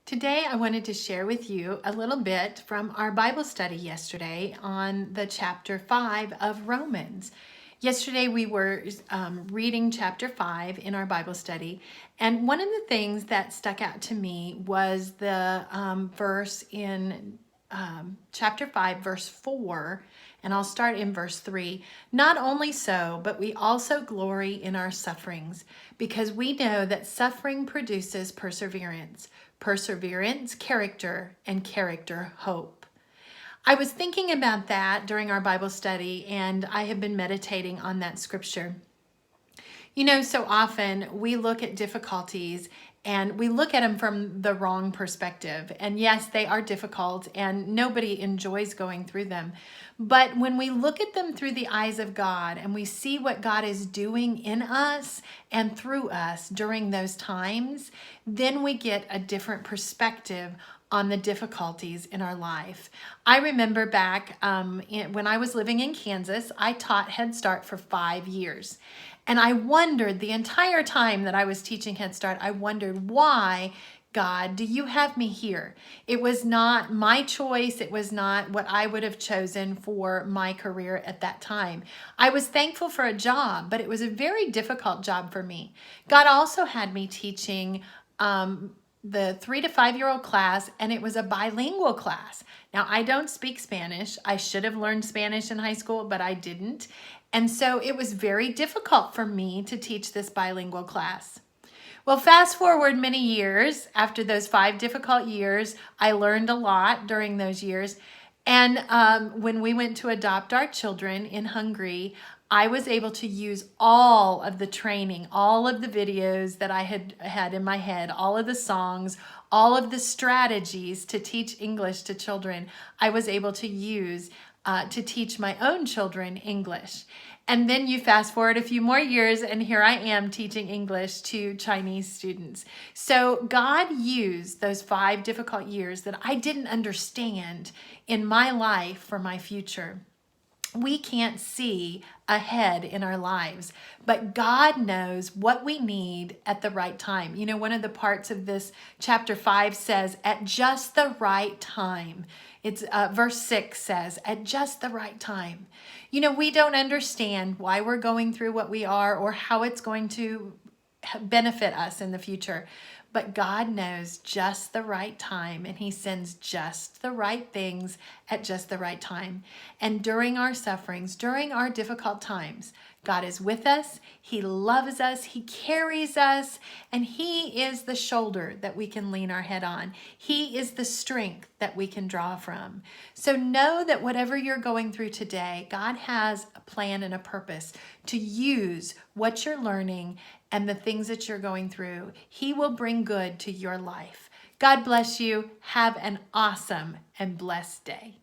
Today, I wanted to share with you a little bit from our Bible study yesterday on the chapter 5 of Romans. Yesterday, we were reading chapter 5 in our Bible study, and one of the things that stuck out to me was the verse in chapter 5, verse 4, and I'll start in verse 3. Not only so, but we also glory in our sufferings, because we know that suffering produces perseverance. Perseverance, character, and character, hope. I was thinking about that during our Bible study, and I have been meditating on that scripture. You know, so often we look at difficulties and we look at them from the wrong perspective. And yes, they are difficult and nobody enjoys going through them. But when we look at them through the eyes of God and we see what God is doing in us and through us during those times, then we get a different perspective on the difficulties in our life. I remember back when I was living in Kansas, I taught Head Start for 5 years. And I wondered the entire time that I was teaching Head Start, I wondered, why, God, do you have me here? It was not my choice. It was not what I would have chosen for my career at that time. I was thankful for a job, but it was a very difficult job for me. God also had me teaching the 3 to 5 year old class, and it was a bilingual class. Now, I don't speak Spanish. I should have learned Spanish in high school, but I didn't. And so it was very difficult for me to teach this bilingual class. Well, fast forward many years, after those 5 difficult years, I learned a lot during those years. And when we went to adopt our children in Hungary, I was able to use all of the training, all of the videos that I had in my head, all of the songs, all of the strategies to teach English to children, I was able to use to teach my own children English. And then you fast forward a few more years, and here I am teaching English to Chinese students. So God used those 5 difficult years that I didn't understand in my life for my future. We can't see ahead in our lives, but God knows what we need at the right time. You know, one of the parts of this chapter 5 says, at just the right time. It's verse 6 says, at just the right time. You know, we don't understand why we're going through what we are or how it's going to benefit us in the future. But God knows just the right time, and He sends just the right things at just the right time. And during our sufferings, during our difficult times, God is with us, He loves us, He carries us, and He is the shoulder that we can lean our head on. He is the strength that we can draw from. So know that whatever you're going through today, God has a plan and a purpose to use what you're learning and the things that you're going through. He will bring good to your life. God bless you. Have an awesome and blessed day.